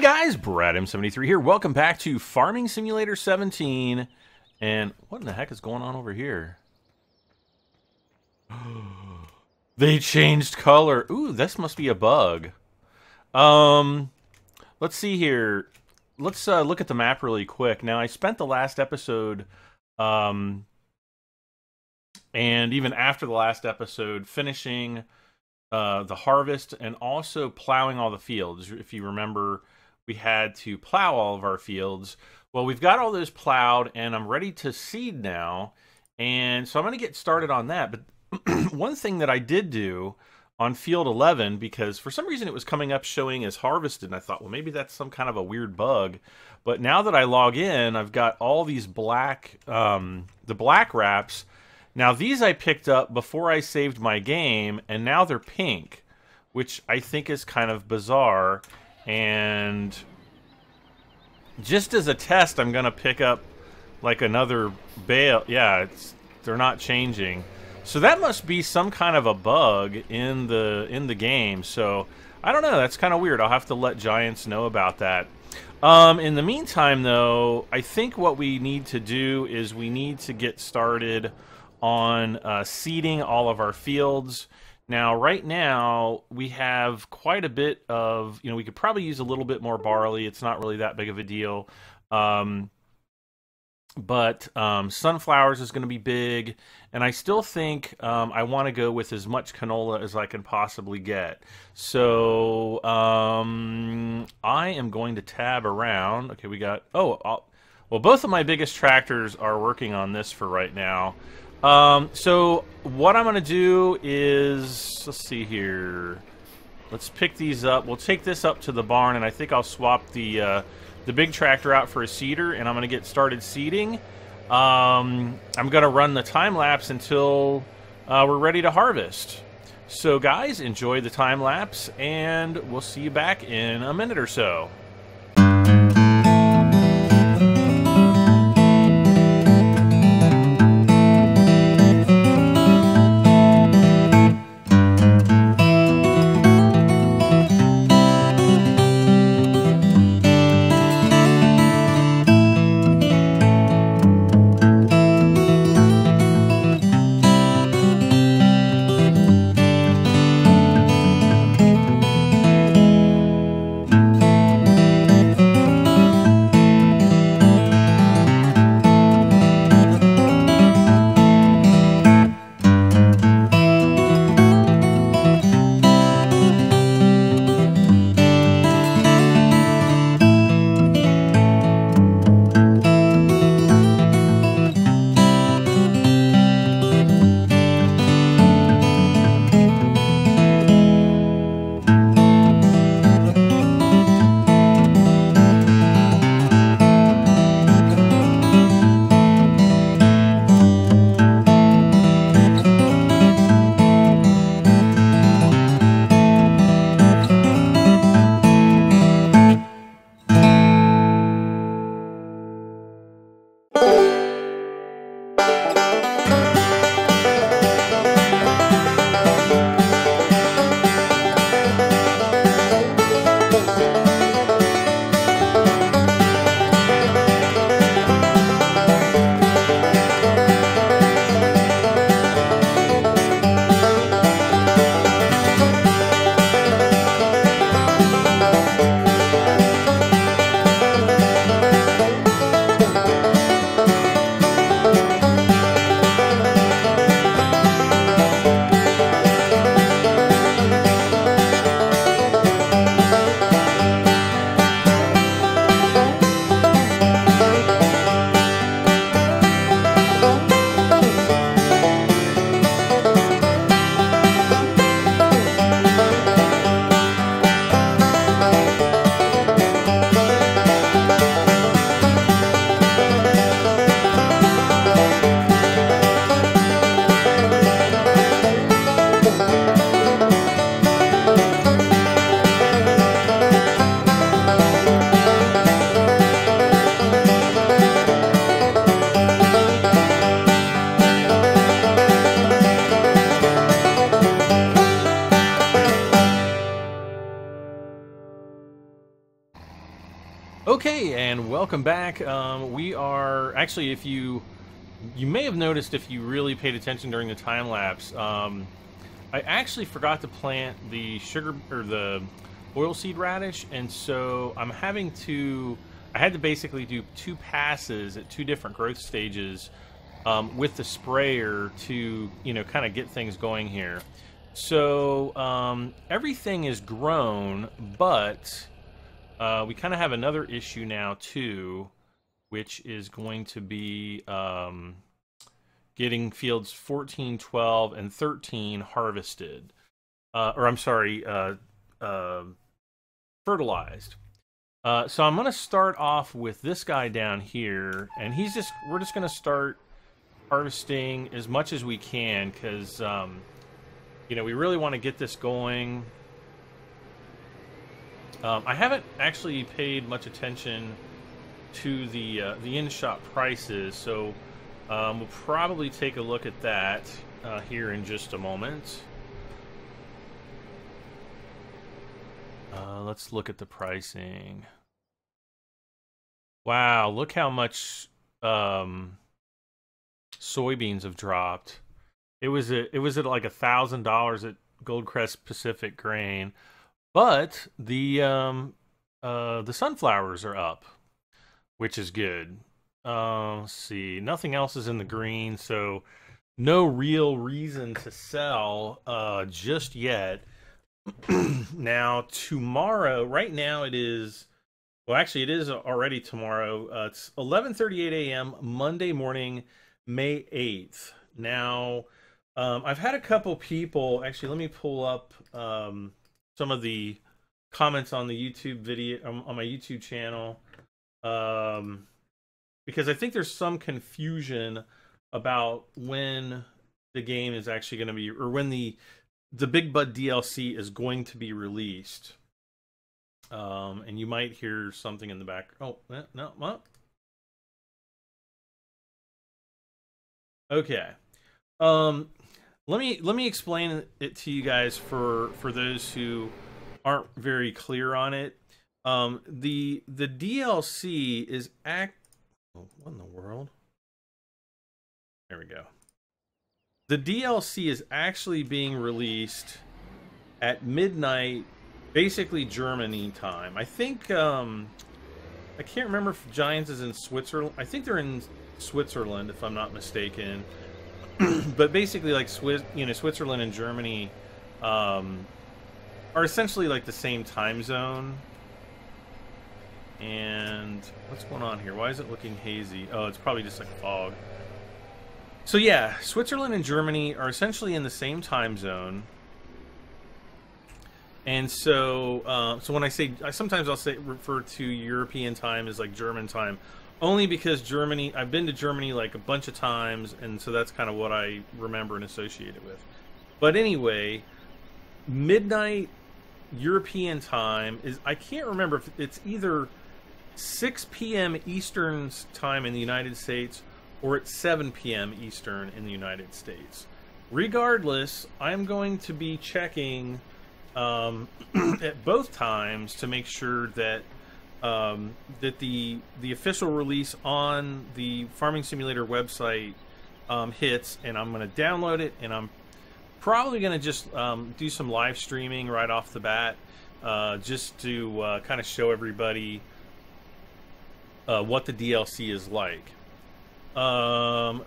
Hey guys, Brad M73 here. Welcome back to Farming Simulator 17. And what in the heck is going on over here? They changed color. Ooh, this must be a bug. Let's see here. Let's look at the map really quick. Now, I spent the last episode, and even after the last episode, finishing the harvest and also plowing all the fields. If you remember, we had to plow all of our fields. Well, we've got all those plowed, and I'm ready to seed now. And so I'm going to get started on that. But one thing that I did do on field 11, because for some reason it was coming up showing as harvested, and I thought, well, maybe that's some kind of a weird bug. But now that I log in, I've got all these black, the black wraps. Now, these I picked up before I saved my game, and now they're pink, which I think is kind of bizarre. And just as a test, I'm going to pick up like another bale. Yeah, they're not changing. So that must be some kind of a bug in the game. So I don't know. That's kind of weird. I'll have to let Giants know about that. In the meantime, though, I think what we need to do is we need to get started on seeding all of our fields. Now, right now, we have quite a bit of, we could probably use a little bit more barley. It's not really that big of a deal. But sunflowers is going to be big, and I still think I want to go with as much canola as I can possibly get. So I am going to tab around. Okay, we got, well, both of my biggest tractors are working on this for right now. So what I'm going to do is, let's see here. Let's pick these up. We'll take this up to the barn, and I think I'll swap the big tractor out for a seeder, and I'm going to get started seeding. I'm going to run the time lapse until we're ready to harvest. So guys, enjoy the time lapse, and we'll see you back in a minute or so. and welcome back. We are actually, if you may have noticed if you really paid attention during the time lapse, I actually forgot to plant the sugar or the oilseed radish, and so I had to basically do 2 passes at 2 different growth stages with the sprayer to kind of get things going here. So everything is grown, but we kind of have another issue now too, which is going to be getting fields 14, 12, and 13 harvested. Fertilized. So I'm going to start off with this guy down here, and we're just going to start harvesting as much as we can, because we really want to get this going. I haven't actually paid much attention to the in-shop prices, so we'll probably take a look at that here in just a moment. Let's look at the pricing. Wow, look how much soybeans have dropped. It was at like $1,000 at Goldcrest Pacific Grain, but the sunflowers are up, which is good. Let's see, nothing else is in the green, so no real reason to sell just yet. Now tomorrow, right now it is, well actually it is already tomorrow. It's 11:38 a.m. Monday morning, May 8th. Now I've had a couple people, actually let me pull up some of the comments on the YouTube video, on my YouTube channel, because I think there's some confusion about when the game is actually going to be, or when the Big Bud DLC is going to be released. And you might hear something in the back. Oh, no, what? Okay. Let me explain it to you guys for those who aren't very clear on it. The DLC is oh, what in the world? There we go. The DLC is actually being released at midnight, basically Germany time. I think I can't remember if Giants is in Switzerland. I think they're in Switzerland, if I'm not mistaken. But basically, like Switzerland and Germany are essentially like the same time zone. And what's going on here? Why is it looking hazy? Oh, it's probably just like fog. So yeah, Switzerland and Germany are essentially in the same time zone. And so, so when sometimes I'll refer to European time as like German time, only because I've been to Germany like a bunch of times, and so that's kind of what I remember and associate it with. But anyway, midnight European time is, I can't remember if it's either 6 p.m. Eastern time in the United States or at 7 p.m. Eastern in the United States. Regardless, I'm going to be checking at both times to make sure that that the official release on the Farming Simulator website hits, and I'm going to download it, and I'm probably going to just do some live streaming right off the bat, just to kind of show everybody what the DLC is like.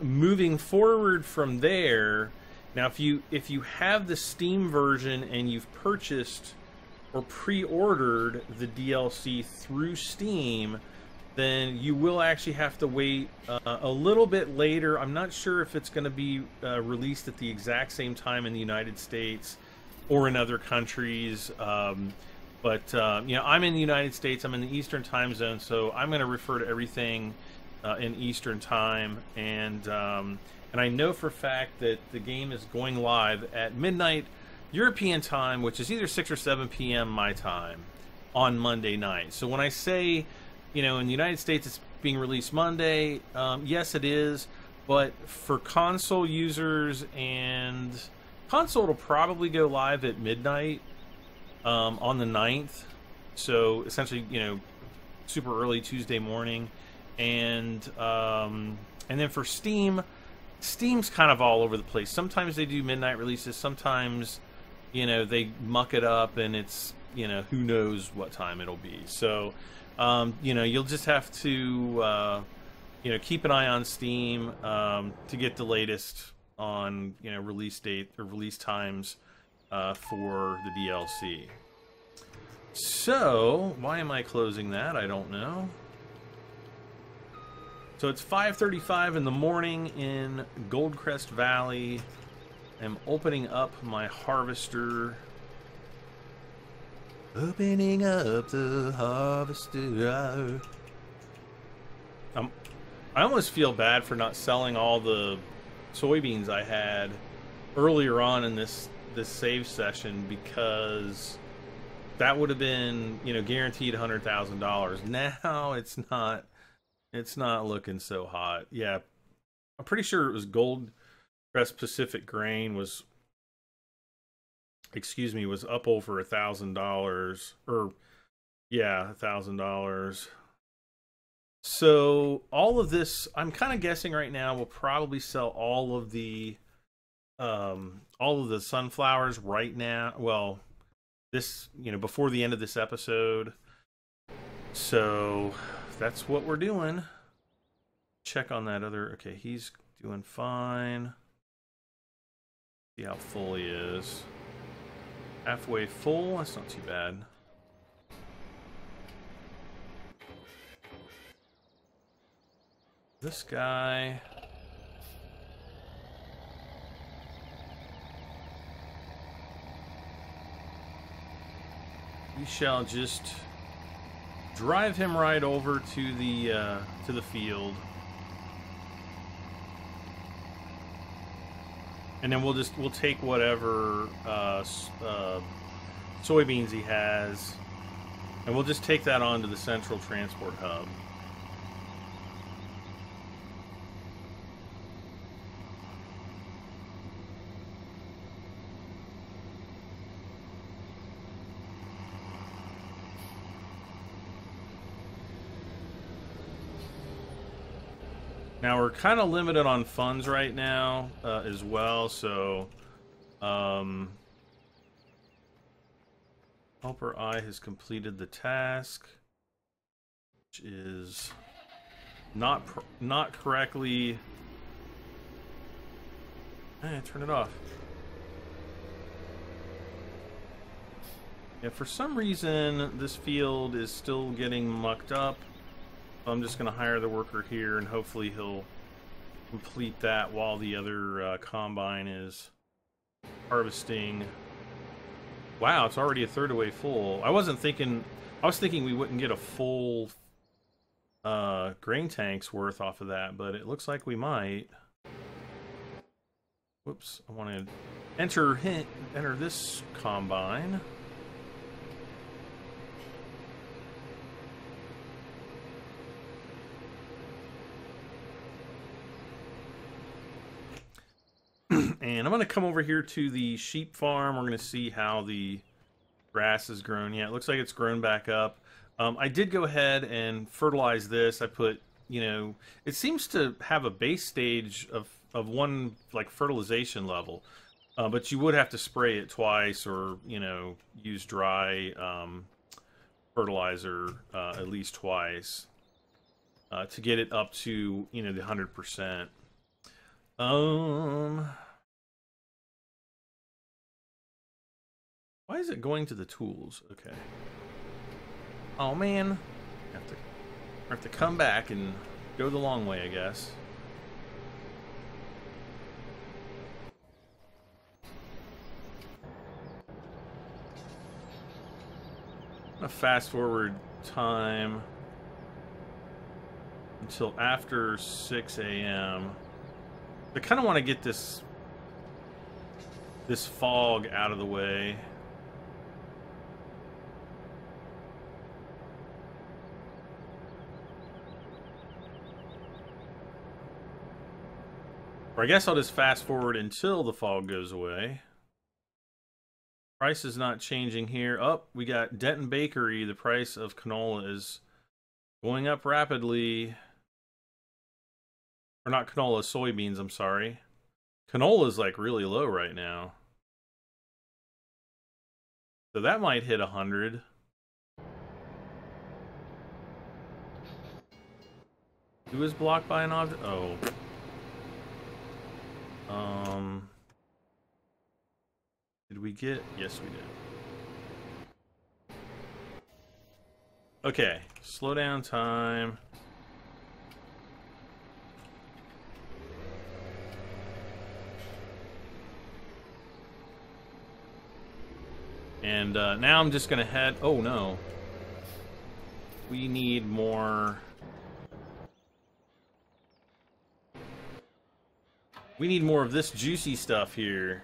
Moving forward from there, now if you have the Steam version and you've purchased or pre-ordered the DLC through Steam, then you will actually have to wait a little bit later. I'm not sure if it's going to be released at the exact same time in the United States or in other countries, but I'm in the United States. I'm in the Eastern time zone, so I'm going to refer to everything in Eastern time, and I know for a fact that the game is going live at midnight European time, which is either 6 or 7 p.m. my time on Monday night. So when I say, in the United States it's being released Monday, yes it is, but for console users, and console will probably go live at midnight on the 9th. So essentially, super early Tuesday morning, and then for Steam's kind of all over the place. Sometimes they do midnight releases. Sometimes, you know, they muck it up, and it's, you know, who knows what time it'll be. So, you know, you'll just have to, you know, keep an eye on Steam to get the latest on, you know, release date or release times for the DLC. So, why am I closing that? I don't know. So it's 5:35 in the morning in Goldcrest Valley. I'm opening up my harvester. Opening up the harvester. I almost feel bad for not selling all the soybeans I had earlier on in this save session, because that would have been, you know, guaranteed $100,000. Now it's not. It's not looking so hot. Yeah, I'm pretty sure it was Goldcrest Pacific Grain was, excuse me, was up over $1,000, or yeah, $1,000. So all of this, I'm kind of guessing right now, we'll probably sell all of the sunflowers right now. Well, this, you know, before the end of this episode. So that's what we're doing. Check on that other. Okay, he's doing fine. See how full he is. Halfway full. That's not too bad. This guy. We shall just drive him right over to the field, and then we'll take whatever soybeans he has, and we'll just take that on to the central transport hub. Now we're kind of limited on funds right now as well, so Helper I has completed the task, which is not correctly. Turn it off. Yeah, for some reason this field is still getting mucked up. I'm just going to hire the worker here, and hopefully he'll complete that while the other combine is harvesting. Wow, it's already a third away full. I was thinking we wouldn't get a full grain tank's worth off of that, but it looks like we might. Whoops, I want to enter this combine. And I'm going to come over here to the sheep farm. We're going to see how the grass has grown. Yeah, it looks like it's grown back up. I did go ahead and fertilize this. I put, you know, it seems to have a base stage of one, like, fertilization level. But you would have to spray it twice, or, you know, use dry fertilizer at least twice to get it up to, you know, the 100%. Why is it going to the tools? Okay. Oh man, I have to come back and go the long way, I guess. I'm gonna fast forward time until after 6 a.m. I kind of want to get this fog out of the way. Or I guess I'll just fast forward until the fog goes away. Price is not changing here. Oh, we got Denton Bakery. The price of canola is Going up rapidly. Or not canola, soybeans, I'm sorry. Canola's like really low right now. So that might hit 100. Who was blocked by an object? Oh. Did we get? Yes, we did. Okay, slow down time. And now I'm just gonna head. Oh no. We need more. We need more of this juicy stuff here.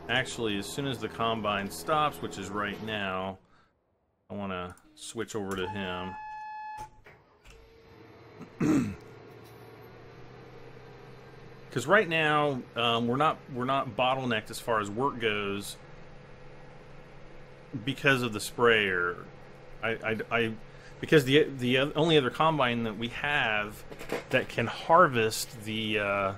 Actually, as soon as the combine stops, which is right now, I want to switch over to him. Because right now, we're not bottlenecked as far as work goes because of the sprayer. Because the only other combine that we have that can harvest the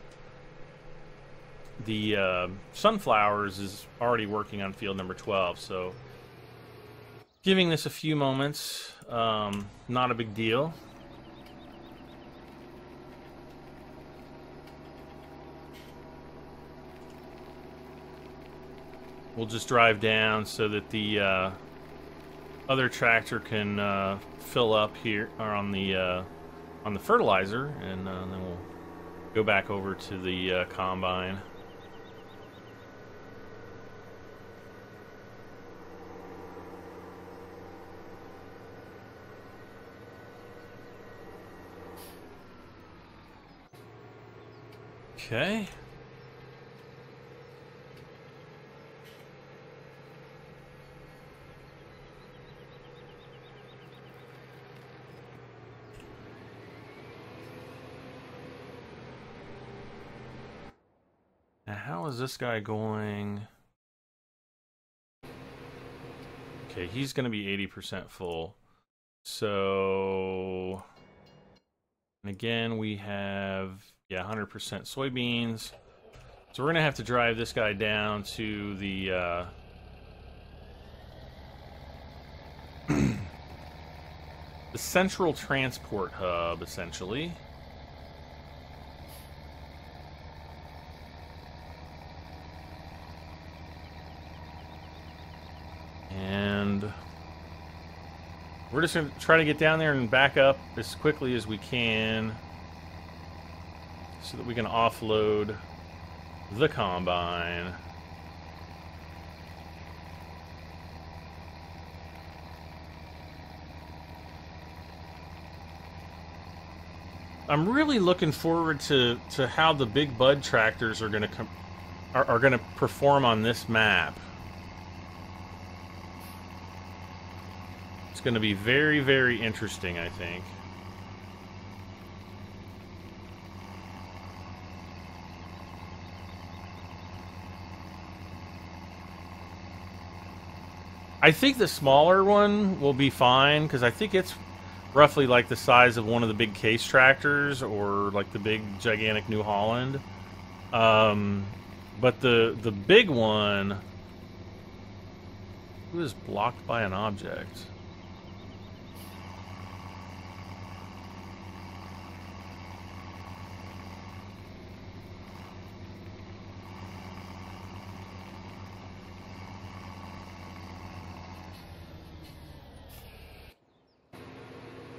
sunflowers is already working on field number 12. So giving this a few moments, not a big deal. We'll just drive down so that the other tractor can fill up here, or on the fertilizer, and then we'll go back over to the combine. Okay. Now, how is this guy going? Okay, he's going to be 80% full. So, and again, we have, yeah, 100% soybeans. So we're going to have to drive this guy down to the the central transport hub, essentially. And we're just going to try to get down there and back up as quickly as we can so that we can offload the combine. I'm really looking forward to how the big bud tractors are going to perform on this map. It's going to be very, very interesting, I think. I think the smaller one will be fine, because I think it's roughly like the size of one of the big case tractors, or like the big gigantic New Holland. But the big one, who is blocked by an object?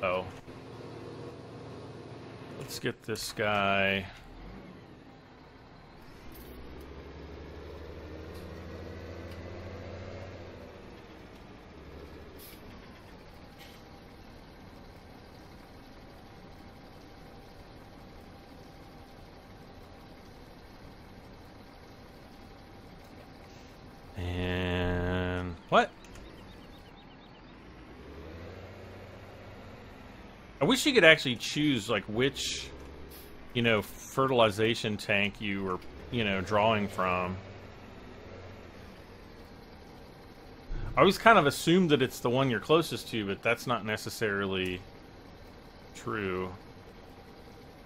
Oh. Let's get this guy. And what? I wish you could actually choose like which, you know, fertilization tank you were you know, drawing from. I always kind of assumed that it's the one you're closest to, but that's not necessarily true.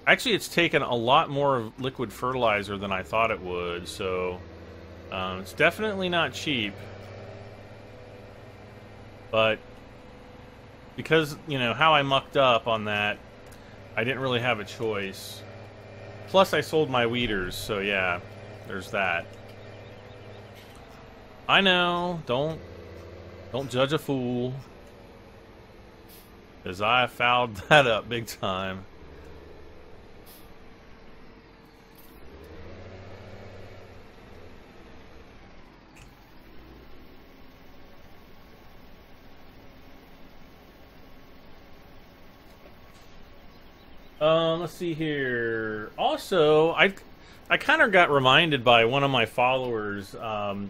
Actually, it's taken a lot more liquid fertilizer than I thought it would, so it's definitely not cheap. But because, you know, how I mucked up on that, I didn't really have a choice. Plus, I sold my weeders, so yeah, there's that. I know, don't judge a fool. Because I fouled that up big time. Let's see here. Also, I kind of got reminded by one of my followers, guy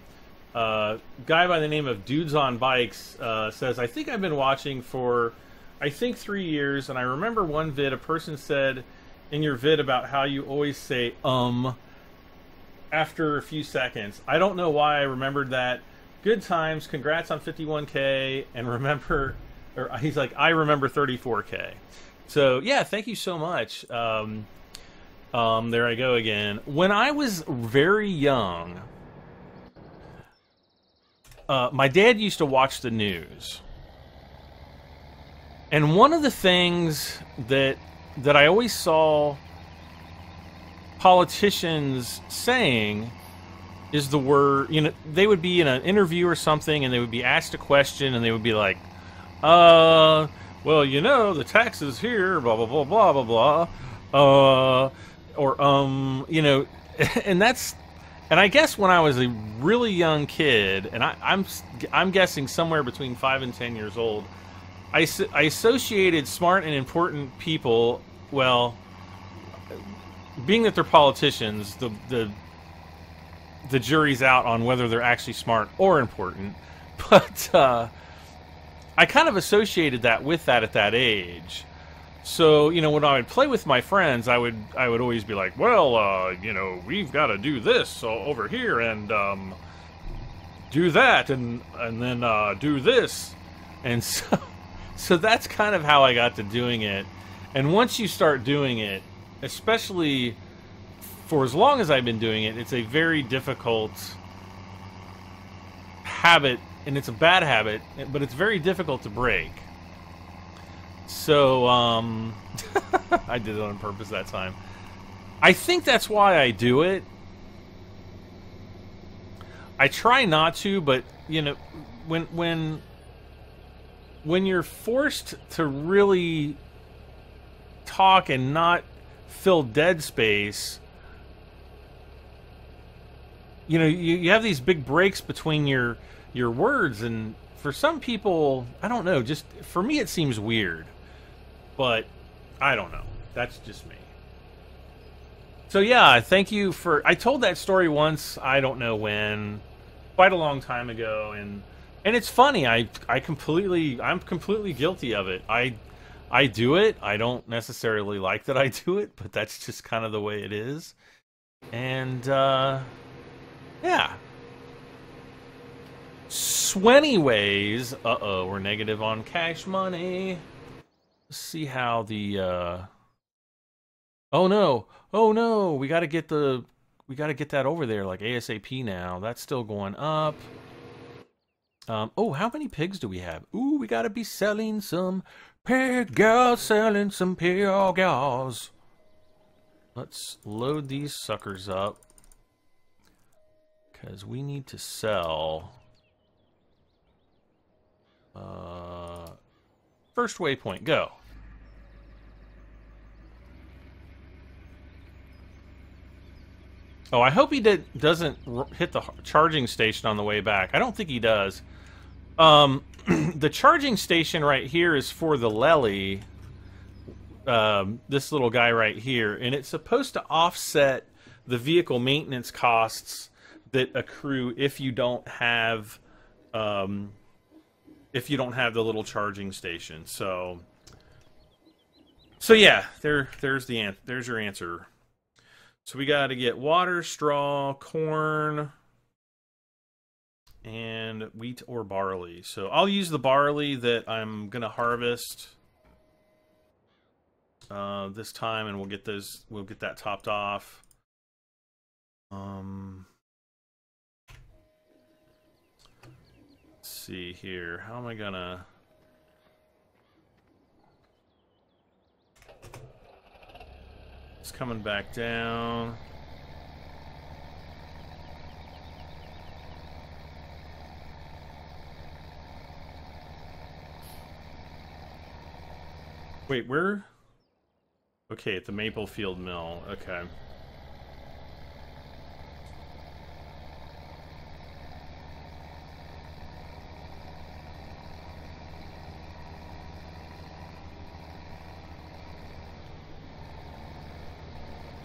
by the name of Dudes on Bikes, says, I think I've been watching for, I think 3 years, and I remember one vid, a person said in your vid about how you always say, after a few seconds. I don't know why I remembered that. Good times, congrats on 51K, and remember, or he's like, I remember 34K. So, yeah, thank you so much. There I go again. When I was very young, my dad used to watch the news. And one of the things that I always saw politicians saying is the word, you know, they would be in an interview or something and they would be asked a question and they would be like, well, you know, the taxes here, blah, blah, blah, blah, blah, blah, or, you know, and that's, and I guess when I was a really young kid, and I'm guessing somewhere between 5 and 10 years old, I associated smart and important people, well, being that they're politicians, the jury's out on whether they're actually smart or important, but, I kind of associated that with that at that age. So, you know, when I would play with my friends, I would always be like, well, you know, we've got to do this over here and do that and then do this. And so that's kind of how I got to doing it. And once you start doing it, especially for as long as I've been doing it, it's a very difficult habit. And it's a bad habit, but it's very difficult to break. So, I did it on purpose that time. I think that's why I do it. I try not to, but, you know, when you're forced to really talk and not fill dead space, you know, you have these big breaks between your words, and for some people, I don't know, just for me it seems weird, but I don't know, that's just me. So yeah, thank you for, I told that story once, I don't know when, quite a long time ago, and it's funny, I'm completely guilty of it. I do it, I don't necessarily like that I do it, but that's just kind of the way it is. And yeah. Anyways, we're negative on cash money. Let's see how the oh no, we gotta get that over there like ASAP now. That's still going up. Oh, how many pigs do we have? Ooh, we gotta be selling some pig girls, selling some pig girls. Let's load these suckers up, because we need to sell. First waypoint, go. Oh, I hope he doesn't hit the charging station on the way back. I don't think he does. The charging station right here is for the Lely. This little guy right here, and it's supposed to offset the vehicle maintenance costs that accrue if you don't have the little charging station. So yeah, there's your answer. So we got to get water, straw, corn, and wheat or barley. So I'll use the barley that I'm gonna harvest this time, and we'll get that topped off. Let's see here. How am I gonna? It's coming back down. Wait, where? Okay, at the Maplefield Mill. Okay.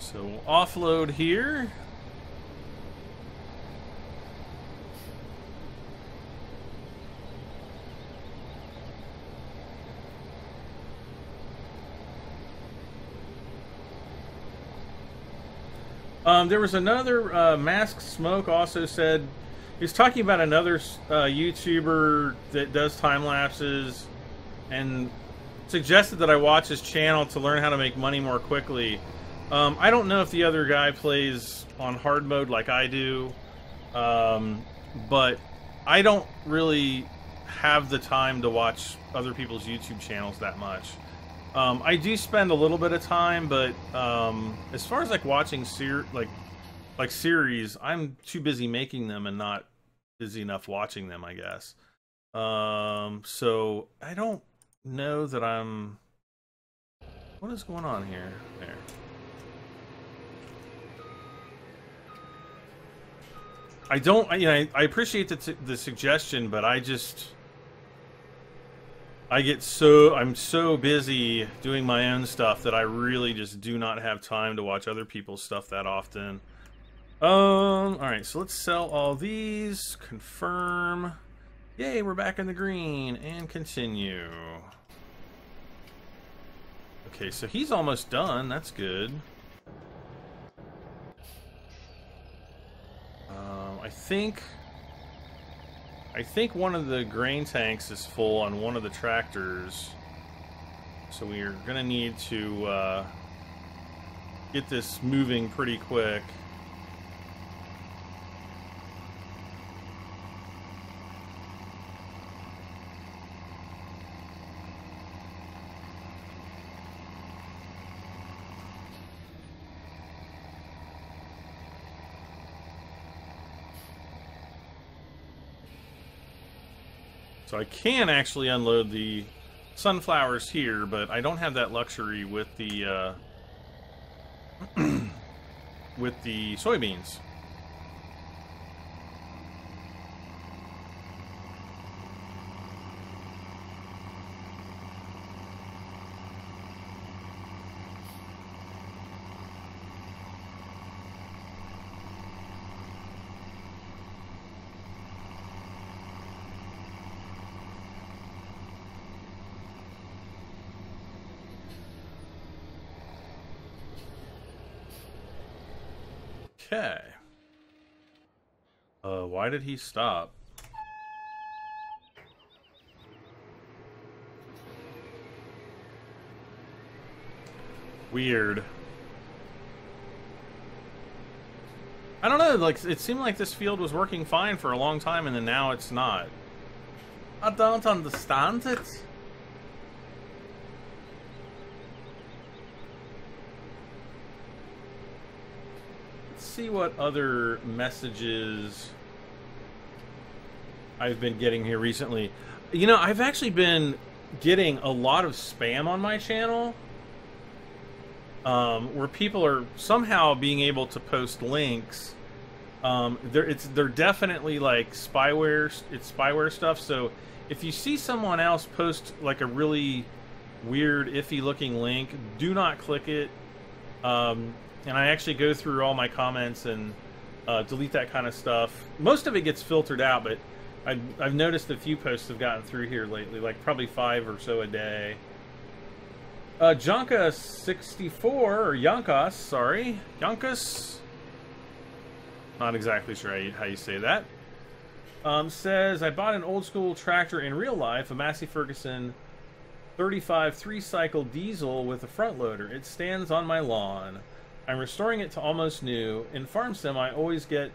So we'll offload here. There was another Masked Smoke also said he was talking about another YouTuber that does time lapses and suggested that I watch his channel to learn how to make money more quickly. I don't know if the other guy plays on hard mode like I do, but I don't really have the time to watch other people's YouTube channels that much. I do spend a little bit of time, but as far as like watching series, I'm too busy making them and not busy enough watching them, I guess. So I don't know that I'm... What is going on here? There. I don't, you know, I appreciate the suggestion, but I'm so busy doing my own stuff that I really just do not have time to watch other people's stuff that often. Alright, so let's sell all these, confirm. Yay, we're back in the green, and continue. Okay, so he's almost done, that's good. I think one of the grain tanks is full on one of the tractors, so we are gonna need to get this moving pretty quick. So I can actually unload the sunflowers here, but I don't have that luxury with the with the soybeans. Okay. Why did he stop? Weird. I don't know, like, it seemed like this field was working fine for a long time, and then now it's not. I don't understand it. See what other messages I've been getting here recently. You know, I've actually been getting a lot of spam on my channel, where people are somehow being able to post links. They're definitely like spyware. It's spyware stuff. So if you see someone else post like a really weird, iffy looking link, do not click it. And I actually go through all my comments and delete that kind of stuff. Most of it gets filtered out, but I've noticed a few posts have gotten through here lately, like probably 5 or so a day. Jonka64, or Yankas, sorry. Yankas. Not exactly sure how you say that. Says, I bought an old school tractor in real life, a Massey Ferguson 35 3-cycle diesel with a front loader. It stands on my lawn. I'm restoring it to almost new. In Farm Sim, I always get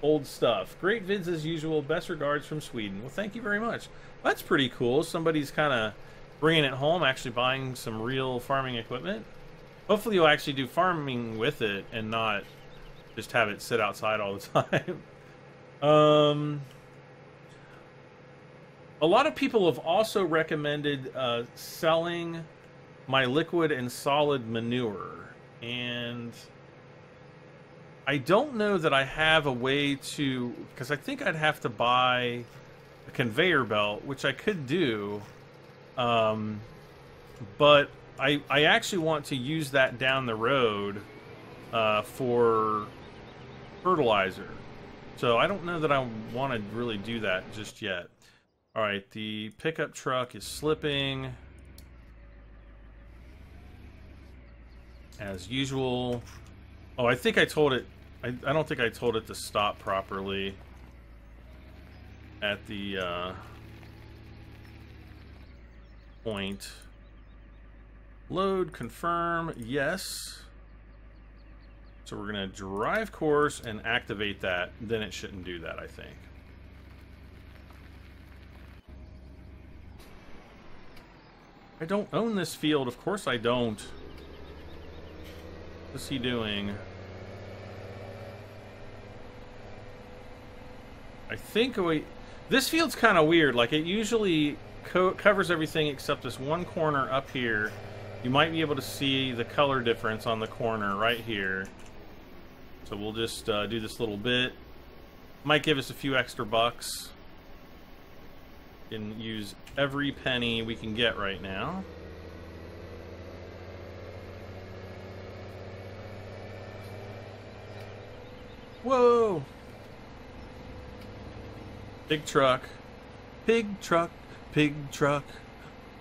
old stuff. Great vids as usual. Best regards from Sweden. Well, thank you very much. That's pretty cool. Somebody's kind of bringing it home, actually buying some real farming equipment. Hopefully you'll actually do farming with it and not just have it sit outside all the time. A lot of people have also recommended selling my liquid and solid manure, and I don't know that I have a way to, because I think I'd have to buy a conveyor belt, which I could do, but I actually want to use that down the road for fertilizer. So I don't know that I want to really do that just yet. All right, the pickup truck is slipping as usual. Oh, I think I told it. I don't think I told it to stop properly at the point. Load, confirm, yes. So we're going to drive course and activate that. Then it shouldn't do that, I think. I don't own this field. Of course I don't. What's he doing? I think this field's kind of weird. Like, it usually covers everything except this one corner up here. You might be able to see the color difference on the corner right here. So we'll just do this little bit. Might give us a few extra bucks. Can use every penny we can get right now. Whoa! Big truck. Pig truck. Pig truck.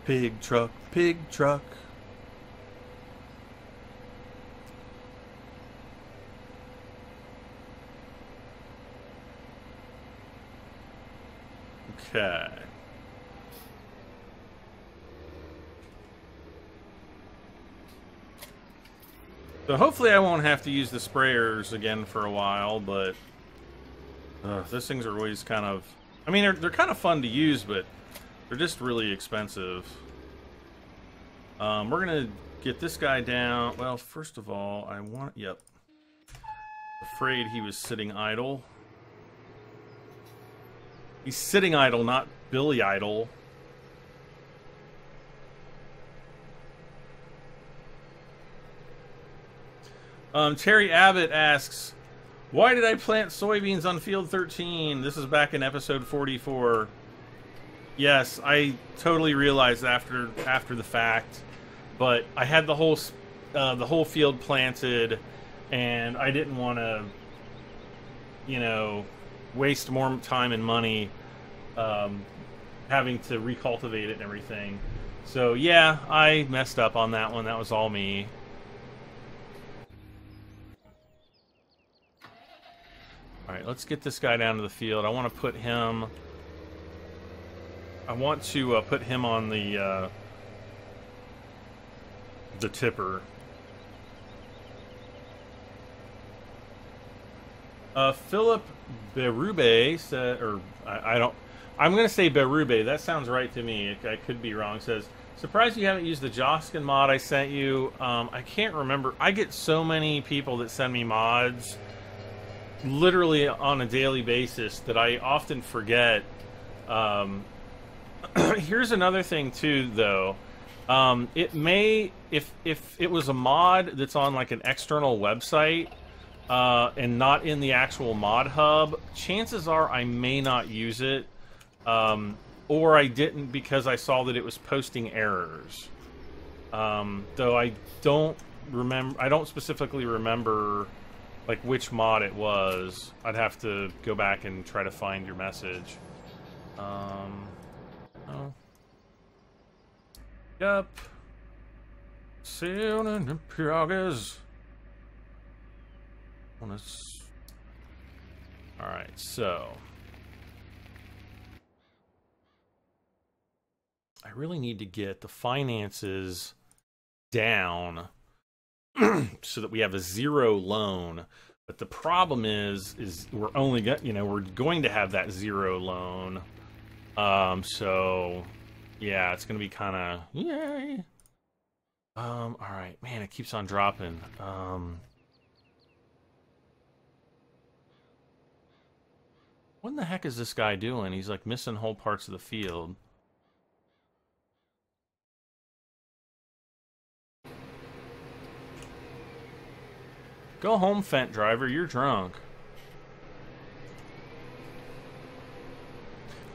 Pig truck. Pig truck. Okay. So hopefully I won't have to use the sprayers again for a while, but those things are always kind of... I mean, they're kind of fun to use, but they're just really expensive. We're going to get this guy down. Well, first of all, I want... Yep. Afraid he was sitting idle. He's sitting idle, not Billy idle. Terry Abbott asks, why did I plant soybeans on field 13? This is back in episode 44. Yes, I totally realized after the fact, but I had the whole field planted, and I didn't want to, you know, waste more time and money having to recultivate it and everything. So yeah, I messed up on that one. That was all me. Alright, let's get this guy down to the field. I want to put him... I want to put him on the tipper. Philip Berube said, or I don't... I'm going to say Berube. That sounds right to me. I could be wrong. Says, surprised you haven't used the Joskin mod I sent you. I can't remember. I get so many people that send me mods literally on a daily basis that I often forget. Here's another thing too, though. It may, if it was a mod that's on like an external website and not in the actual mod hub, chances are I may not use it, or I didn't because I saw that it was posting errors. Though I don't remember, I don't specifically remember like which mod it was. I'd have to go back and try to find your message. Oh. Yep. Sailing in pirogues. Alright, so I really need to get the finances down so that we have a 0 loan. But the problem is we're only we're going to have that 0 loan. So yeah, it's gonna be kind of yay. All right, man, it keeps on dropping. What in the heck is this guy doing? He's like missing whole parts of the field. Go home, Fent driver. You're drunk.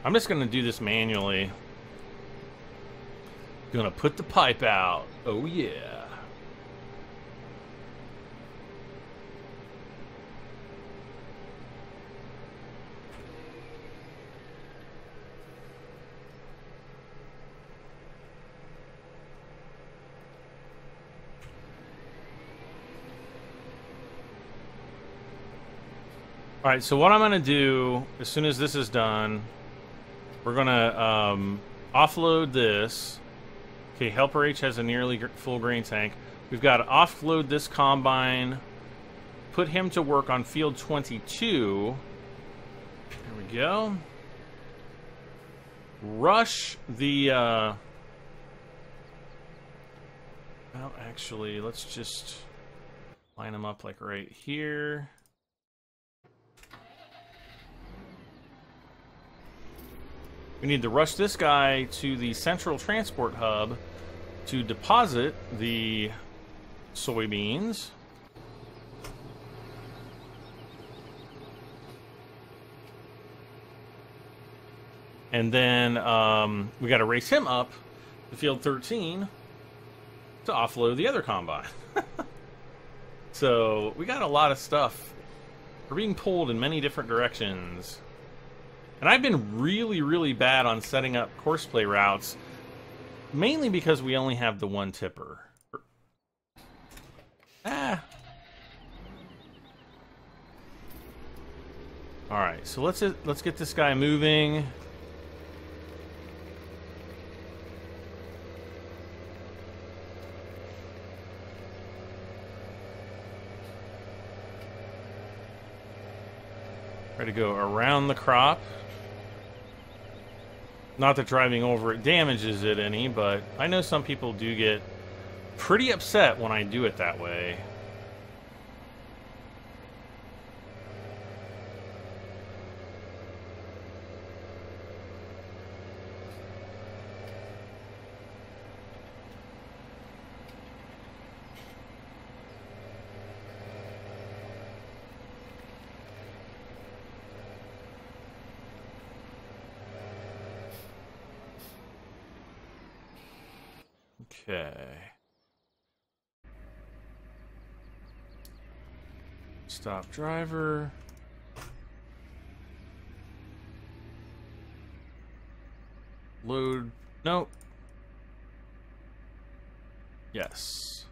I'm just gonna do this manually. Gonna put the pipe out. Oh yeah. All right, so what I'm gonna do as soon as this is done, we're gonna offload this. Okay, Helper H has a nearly full grain tank. We've got to offload this combine, put him to work on field 22. There we go. Rush the, well, actually, let's just line them up like right here. We need to rush this guy to the central transport hub to deposit the soybeans. And then we got to race him up to field 13 to offload the other combine. So we got a lot of stuff. We're being pulled in many different directions. And I've been really, really bad on setting up courseplay routes, mainly because we only have the one tipper. Ah. All right, so let's get this guy moving. Try to go around the crop. Not that driving over it damages it any, but I know some people do get pretty upset when I do it that way. Okay. Stop driver. Load. Nope. Yes.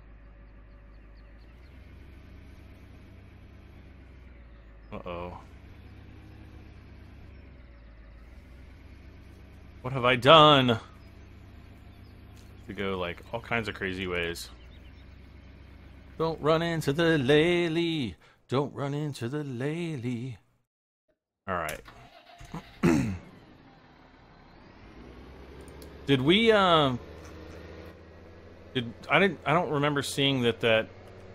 Uh-oh. What have I done? To go like all kinds of crazy ways. Don't run into the lady. Don't run into the lady. All right. Did we I don't remember seeing that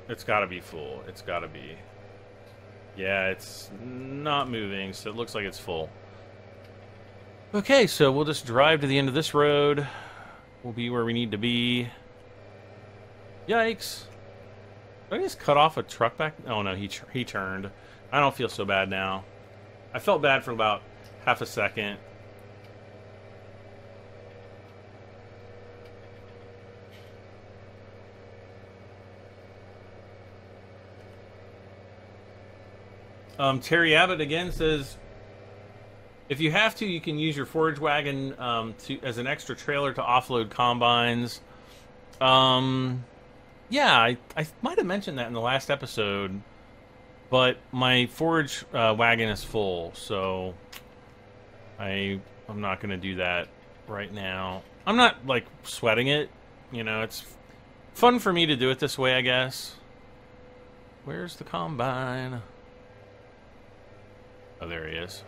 it's got to be full. It's got to be. Yeah, it's not moving, so it looks like it's full. Okay, so we'll just drive to the end of this road. We'll be where we need to be. Yikes. Did I just cut off a truck back? Oh no, he turned. I don't feel so bad now. I felt bad for about half a second. Terry Abbott again says, if you have to, you can use your forage wagon as an extra trailer to offload combines. Yeah, I might have mentioned that in the last episode, but my forage wagon is full, so I'm not going to do that right now. I'm not, like, sweating it. You know, it's fun for me to do it this way, I guess. Where's the combine? Oh, there he is.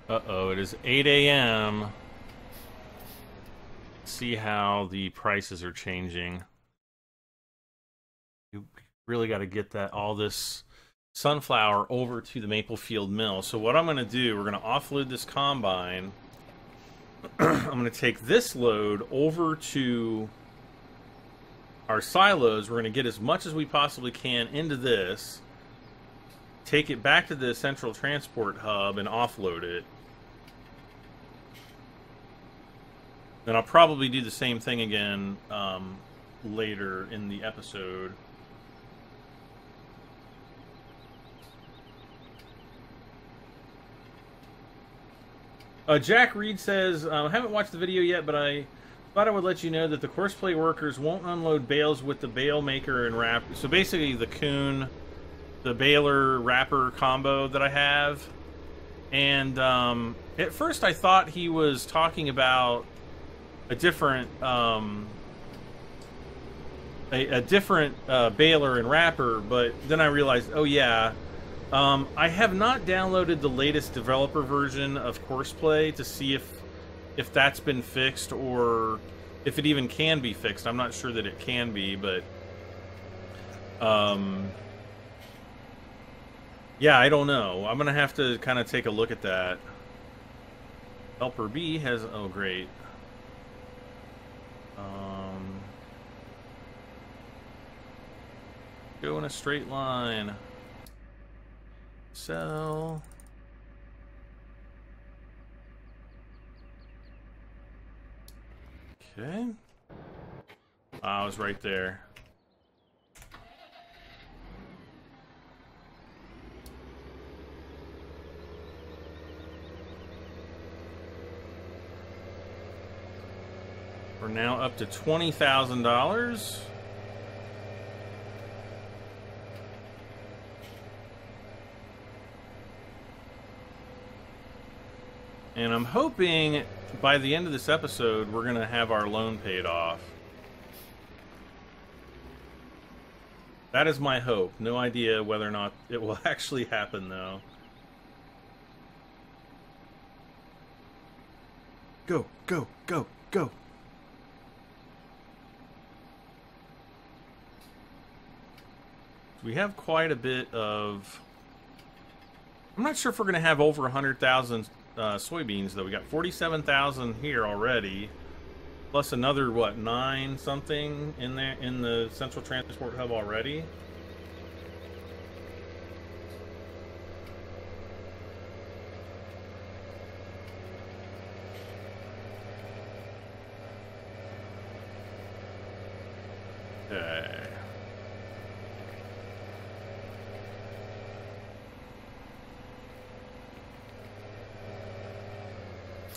Uh-oh, it is 8 a.m. See how the prices are changing. You really got to get that all this sunflower over to the Maplefield mill. So what I'm going to do, we're going to offload this combine. I'm going to take this load over to our silos. We're going to get as much as we possibly can into this, take it back to the central transport hub and offload it. Then I'll probably do the same thing again later in the episode. Jack Reed says, I haven't watched the video yet, but I thought I would let you know that the courseplay workers won't unload bales with the bale maker and wrapper. So basically the Kuhn, the baler wrapper combo that I have. And at first I thought he was talking about a different baler and wrapper, but then I realized, oh yeah, I have not downloaded the latest developer version of Courseplay to see if that's been fixed or if it even can be fixed. I'm not sure that it can be, but yeah, I don't know. I'm gonna have to kind of take a look at that. Helper B has, oh great. Go in a straight line. Sell. Okay. I was right there. We're now up to $20,000. And I'm hoping by the end of this episode, we're going to have our loan paid off. That is my hope. No idea whether or not it will actually happen, though. Go, go, go, go. We have quite a bit of... I'm not sure if we're going to have over 100,000 soybeans, though. We got 47,000 here already, plus another, what, 9 something in there in the central transport hub already. Okay.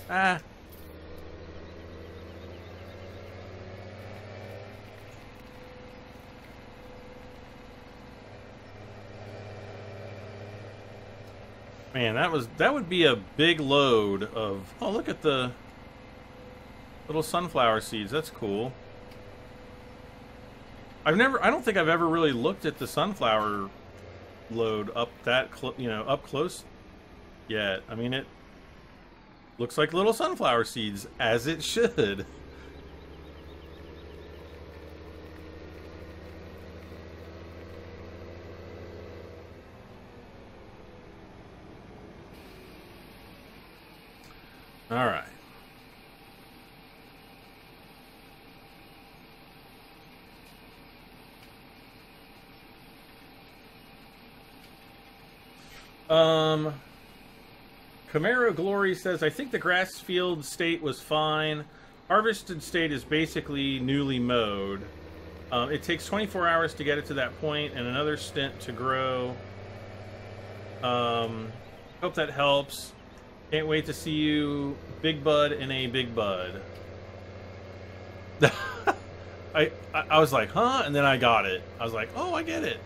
Ah. Man, that would be a big load of... Oh, look at the little sunflower seeds. That's cool. I don't think I've ever really looked at the sunflower load up that up close yet. I mean, it looks like little sunflower seeds, as it should. All right. Camaro Glory says, I think the grass field state was fine. Harvested state is basically newly mowed. It takes 24 hours to get it to that point, and another stint to grow. Hope that helps. Can't wait to see you, Big Bud, in a Big Bud. I was like, huh? And then I got it. I was like, oh, I get it.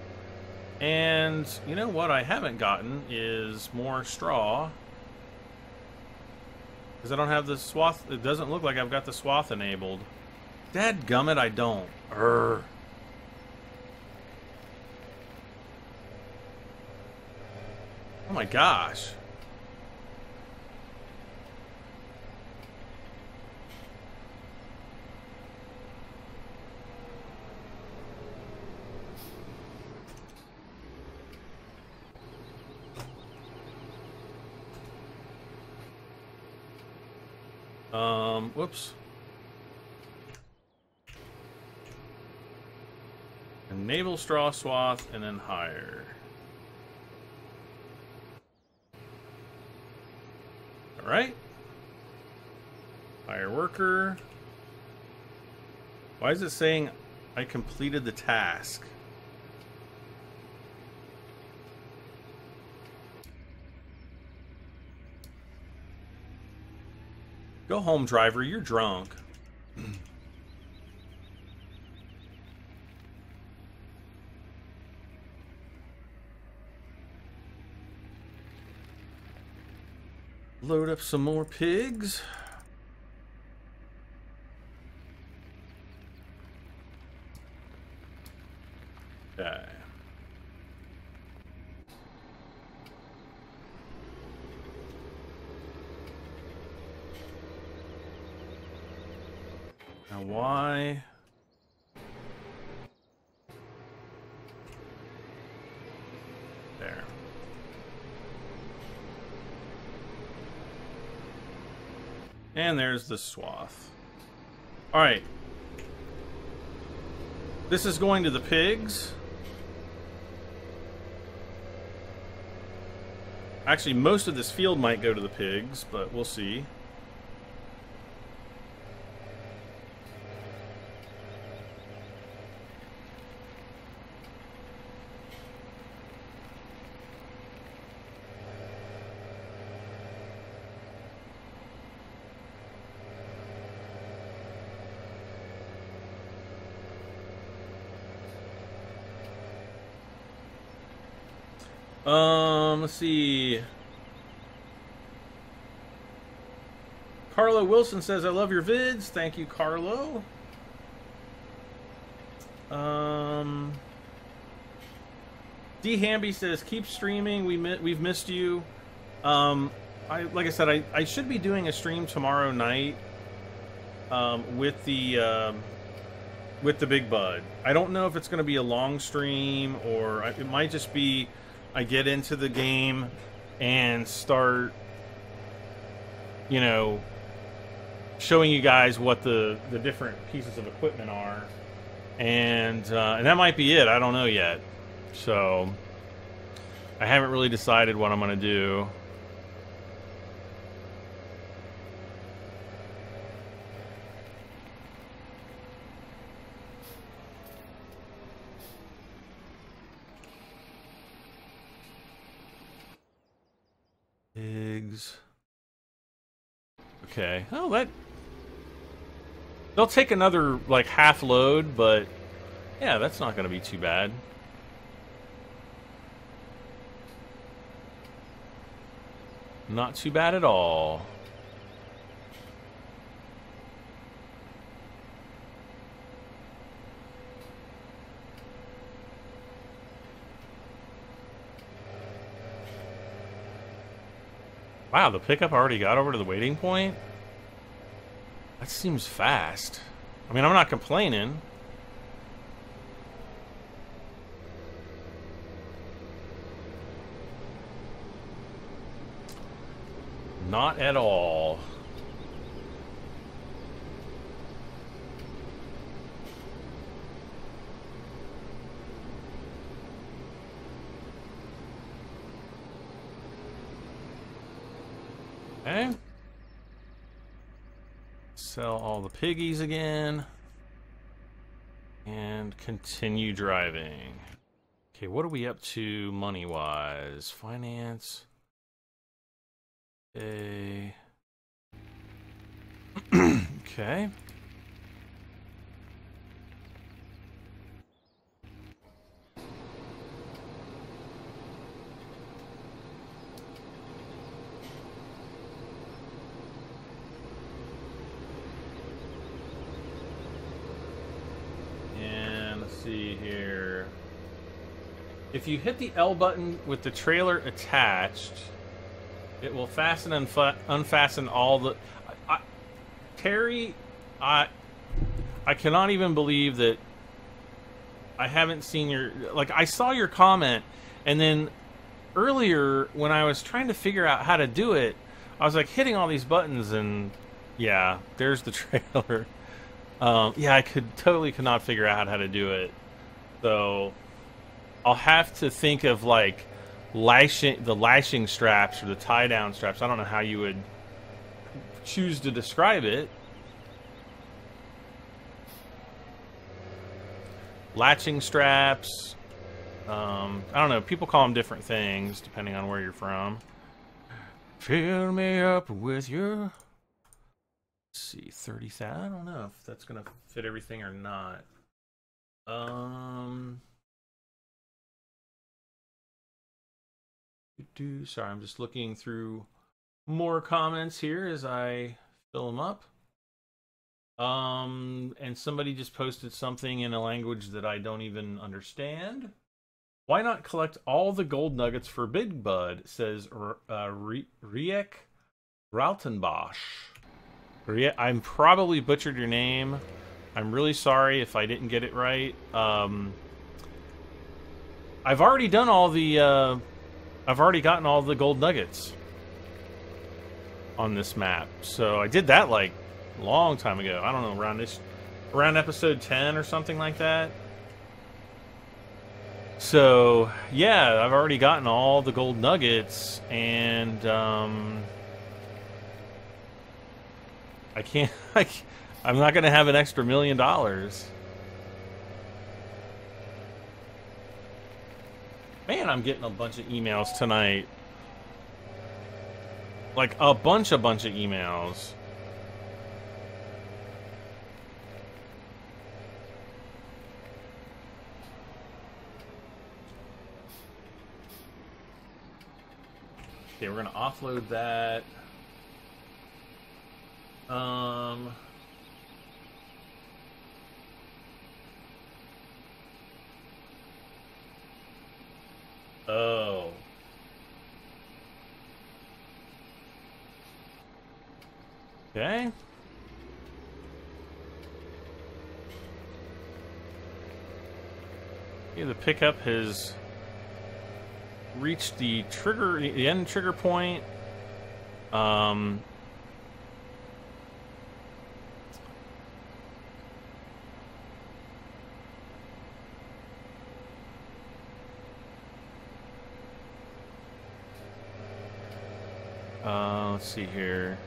And you know what I haven't gotten is more straw. Because I don't have the swath. It doesn't look like I've got the swath enabled. Dadgummit, I don't. Urgh. Oh my gosh. Whoops. Enable straw swath and then hire. Alright. Hire worker. Why is it saying I completed the task? Go home, driver. You're drunk. Load up some more pigs. Okay. Now why? There. And there's the swath. All right. This is going to the pigs. Actually, most of this field might go to the pigs, but we'll see. Let's see. Carlo Wilson says, I love your vids. Thank you, Carlo. D Hamby says, keep streaming. We've missed you. Like I said, I should be doing a stream tomorrow night with the Big Bud. I don't know if it's going to be a long stream or it might just be I get into the game and start, you know, showing you guys what the different pieces of equipment are, and that might be it. I don't know yet, so I haven't really decided what I'm gonna do. Pigs. Okay. Oh, they'll take another like half load, but yeah, that's not going to be too bad. Not too bad at all. Wow, the pickup already got over to the waiting point? That seems fast. I mean, I'm not complaining. Not at all. Okay. Sell all the piggies again. And continue driving. Okay, what are we up to money-wise? Finance. Okay. Okay. And let's see here. If you hit the L button with the trailer attached, it will fasten and unfasten all the... Terry, I cannot even believe that I haven't seen your... Like, I saw your comment, and then earlier, when I was trying to figure out how to do it, I was, like, hitting all these buttons, and... Yeah, there's the trailer. Yeah, I could not figure out how to do it. So, I'll have to think of, like, the lashing straps or the tie-down straps. I don't know how you would choose to describe it. Latching straps. I don't know. People call them different things depending on where you're from. Fill me up with your... Let's see, 30,000. I don't know if that's gonna fit everything or not. Sorry, I'm just looking through more comments here as I fill them up. And somebody just posted something in a language that I don't even understand. Why not collect all the gold nuggets for Big Bud? Says Riek Rautenbosch. I'm probably butchered your name. I'm really sorry if I didn't get it right. I've already done all the... I've already gotten all the gold nuggets on this map. So I did that like a long time ago. I don't know, around episode 10 or something like that. So yeah, I've already gotten all the gold nuggets, and I can't. I'm not gonna have an extra $1 million. Man, I'm getting a bunch of emails tonight. Like, a bunch of emails. Okay, we're gonna offload that. Oh. Okay. Okay, the pickup has reached the end trigger point. Let's see here.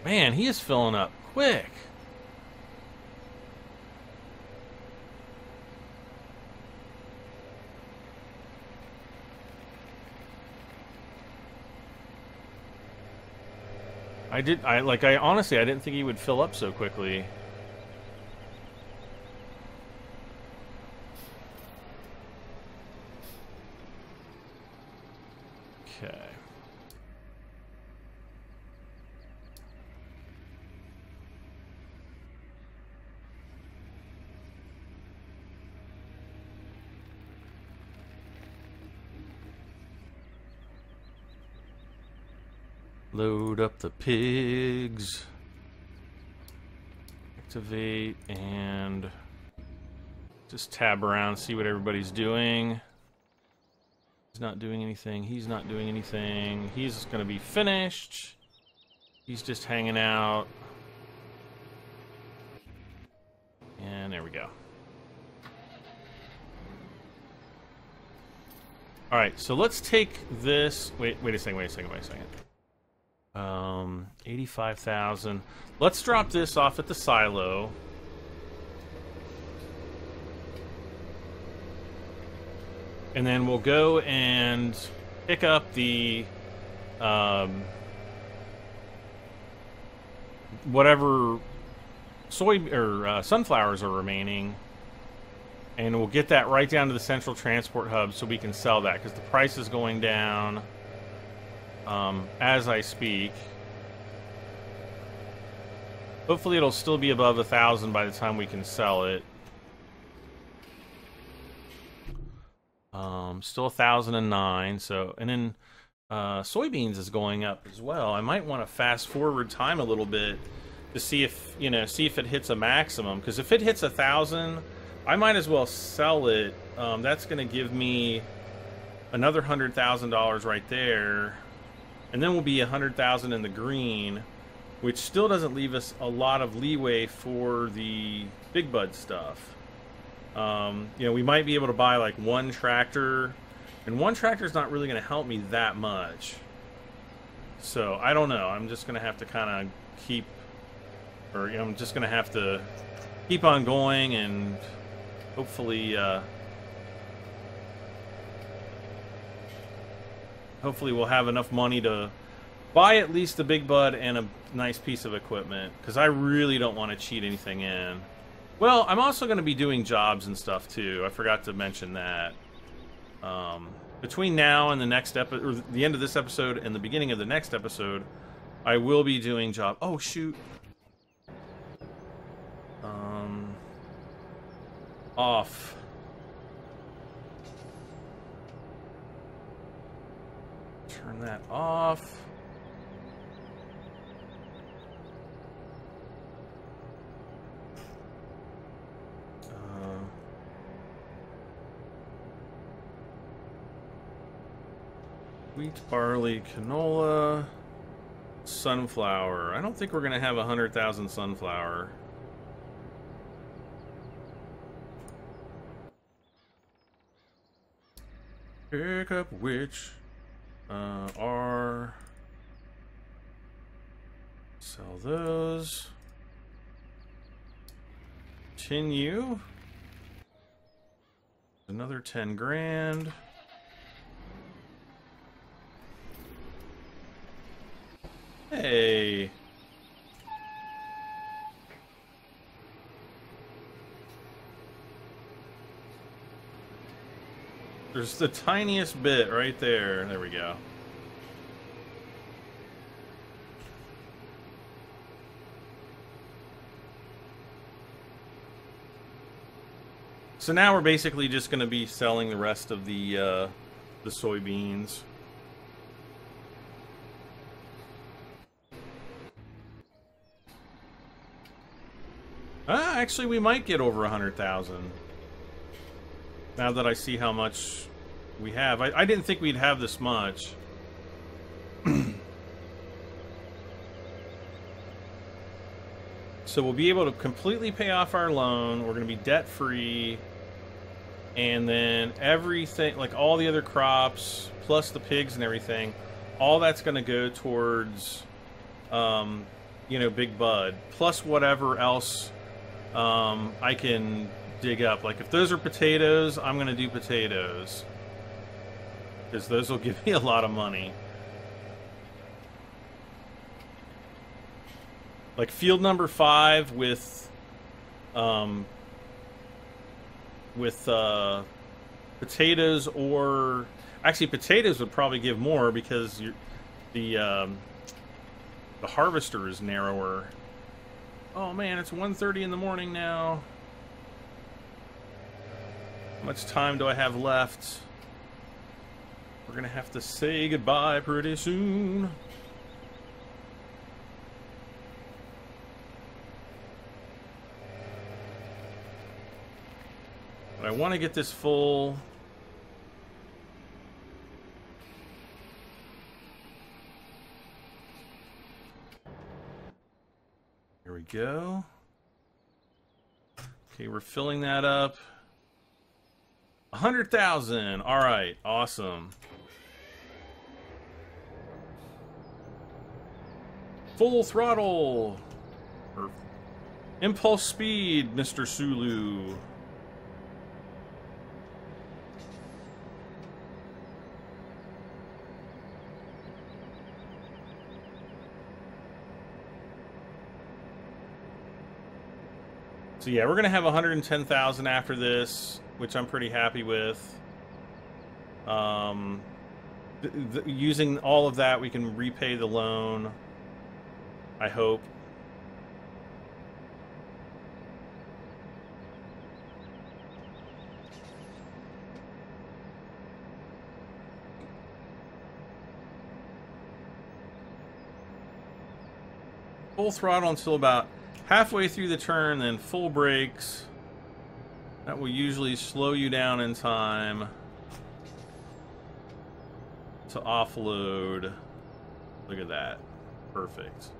Man, he is filling up quick. I honestly, I didn't think he would fill up so quickly. Okay. Load up the pigs. Activate and just tab around, see what everybody's doing. He's not doing anything. He's not doing anything. He's going to be finished. He's just hanging out. And there we go. All right, so let's take this. Wait a second. 85,000. Let's drop this off at the silo. And then we'll go and pick up the whatever sunflowers are remaining, and we'll get that right down to the central transport hub so we can sell that, because the price is going down as I speak. Hopefully it'll still be above 1,000 by the time we can sell it. Still 1,009. So, and then soybeans is going up as well. I might want to fast forward time a little bit to see if, you know, see if it hits a maximum. Because if it hits 1,000, I might as well sell it. That's going to give me another $100,000 right there, and then we'll be 100,000 in the green, which still doesn't leave us a lot of leeway for the big bud stuff. You know, we might be able to buy like one tractor, and one tractor is not really going to help me that much. So I don't know. I'm just going to have to kind of keep, or you know, I'm just going to have to keep on going, and hopefully, hopefully we'll have enough money to buy at least a big bud and a nice piece of equipment, because I really don't want to cheat anything in. Well, I'm also going to be doing jobs and stuff too. I forgot to mention that. Between now and the next episode, or the end of this episode and the beginning of the next episode, I will be doing job. Oh shoot. Off. Turn that off. Wheat, barley, canola, sunflower. I don't think we're going to have 100,000 sunflower. Pick up which are... Sell those. Continue. Another 10 grand. Hey. There's the tiniest bit right there. There we go. So now we're basically just going to be selling the rest of the soybeans. Actually, we might get over 100,000. Now that I see how much we have. I didn't think we'd have this much. So we'll be able to completely pay off our loan. We're going to be debt-free. And then everything, like all the other crops, plus the pigs and everything, all that's going to go towards, you know, Big Bud. Plus whatever else I can dig up. Like if those are potatoes, I'm going to do potatoes, because those will give me a lot of money. Like field number 5 with potatoes, or actually potatoes would probably give more, because the harvester is narrower. Oh man, it's 1:30 in the morning now. How much time do I have left? We're gonna have to say goodbye pretty soon. But I want to get this full. Here we go. Okay, we're filling that up. 100,000. All right, awesome. Full throttle. Or impulse speed, Mr. Sulu. So yeah, we're gonna have 110,000 after this, which I'm pretty happy with. Using all of that, we can repay the loan, I hope. Full throttle until about halfway through the turn, then full brakes. That will usually slow you down in time to offload. Look at that. Perfect.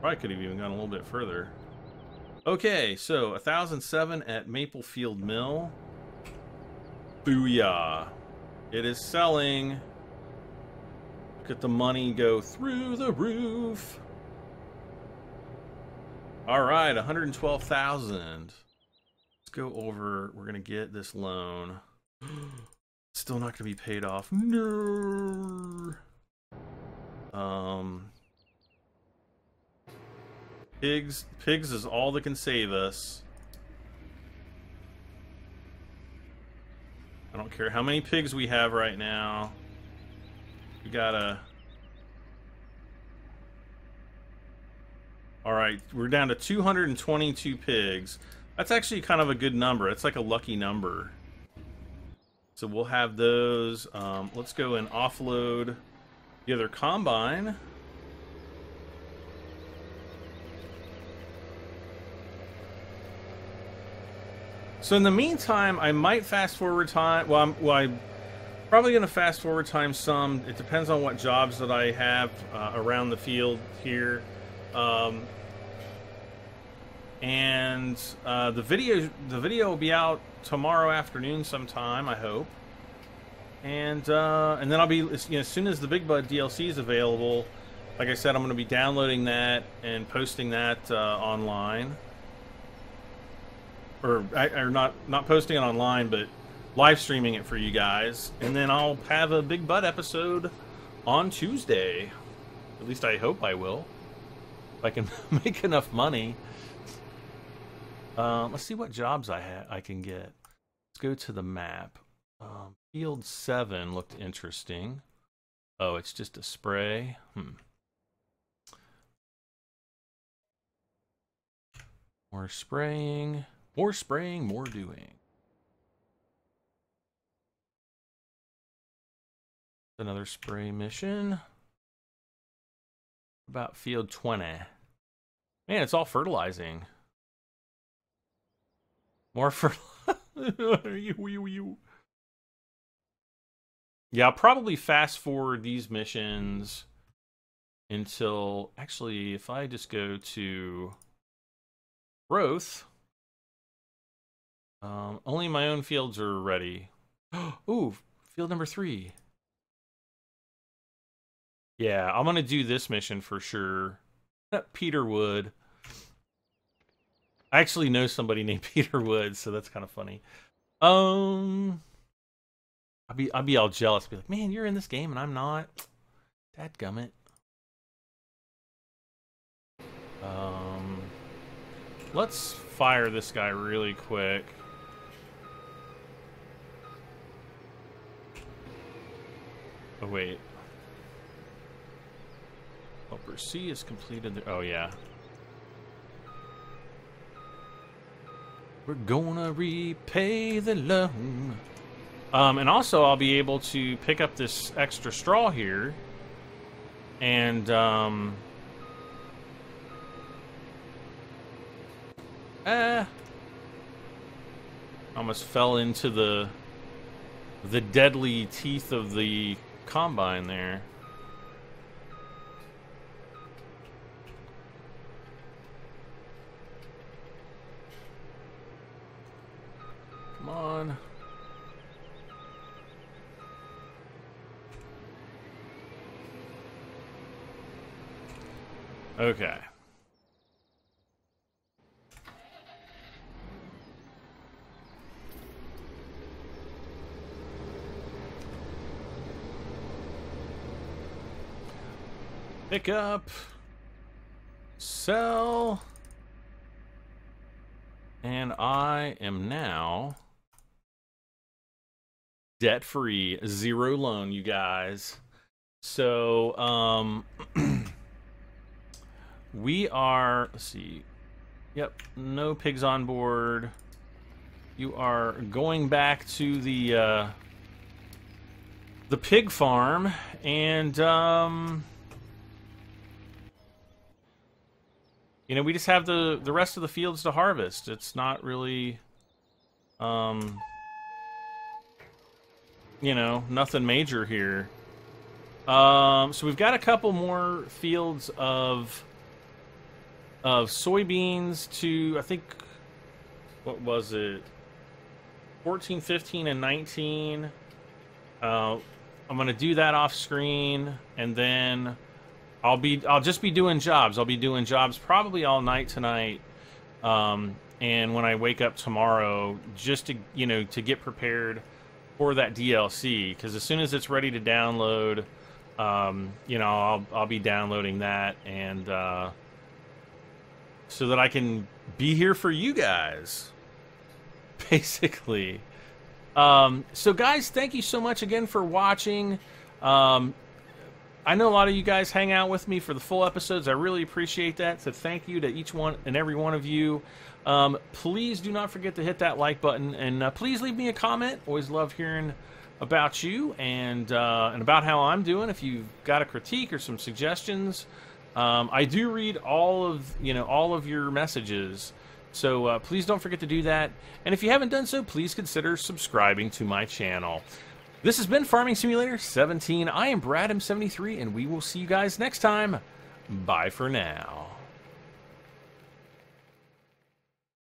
Probably could have even gone a little bit further. Okay, so 1,007 at Maplefield Mill. Booyah. It is selling. Look at the money go through the roof. All right, 112,000. Let's go over. We're going to get this loan. Still not going to be paid off. No. Pigs is all that can save us. I don't care how many pigs we have right now. We gotta... Alright, we're down to 222 pigs. That's actually kind of a good number. It's like a lucky number. So we'll have those. Let's go and offload the other combine. So in the meantime, I might fast forward time. Well, I'm probably going to fast forward time some. It depends on what jobs that I have around the field here. The video will be out tomorrow afternoon sometime, I hope. And then I'll be, as soon as the Big Bud DLC is available, like I said, I'm going to be downloading that and posting that online. Or not posting it online, but live streaming it for you guys. And then I'll have a Big Bud episode on Tuesday. At least I hope I will. If I can make enough money. Let's see what jobs I can get. Let's go to the map. Field 7 looked interesting. Oh, it's just a spray. More spraying. More spraying, more doing. Another spray mission. About field 20. Man, it's all fertilizing. More fertilizer. Yeah, I'll probably fast forward these missions until... Actually, if I just go to growth... only my own fields are ready. Ooh, field number 3. Yeah, I'm gonna do this mission for sure. Peter Wood. I actually know somebody named Peter Wood, so that's kind of funny. I'll be all jealous. Be like, man, you're in this game and I'm not. Dadgummit. Let's fire this guy really quick. Oh, wait. Helper C is completed. Oh, yeah. We're gonna repay the loan. And also, I'll be able to pick up this extra straw here. And, almost fell into the deadly teeth of the combine there. Come on. Okay. Pick up. Sell. And I am now debt-free, 0 loan, you guys. So, we are, let's see. Yep, no pigs on board. You are going back to the pig farm, and you know, we just have the rest of the fields to harvest. It's not really, you know, nothing major here. So we've got a couple more fields of soybeans to, I think, what was it? 14, 15, and 19. I'm gonna do that off screen, and then I'll just be doing jobs. I'll be doing jobs probably all night tonight, and when I wake up tomorrow, just to, you know, to get prepared for that DLC. Because as soon as it's ready to download, you know, I'll be downloading that, and so that I can be here for you guys, basically. So guys, thank you so much again for watching. I know a lot of you guys hang out with me for the full episodes. I really appreciate that. So thank you to each one and every one of you. Please do not forget to hit that like button, and please leave me a comment. Always love hearing about you and about how I'm doing. If you've got a critique or some suggestions, I do read all of your messages. So please don't forget to do that. And if you haven't done so, please consider subscribing to my channel. This has been Farming Simulator 17. I am Brad M73, and we will see you guys next time. Bye for now.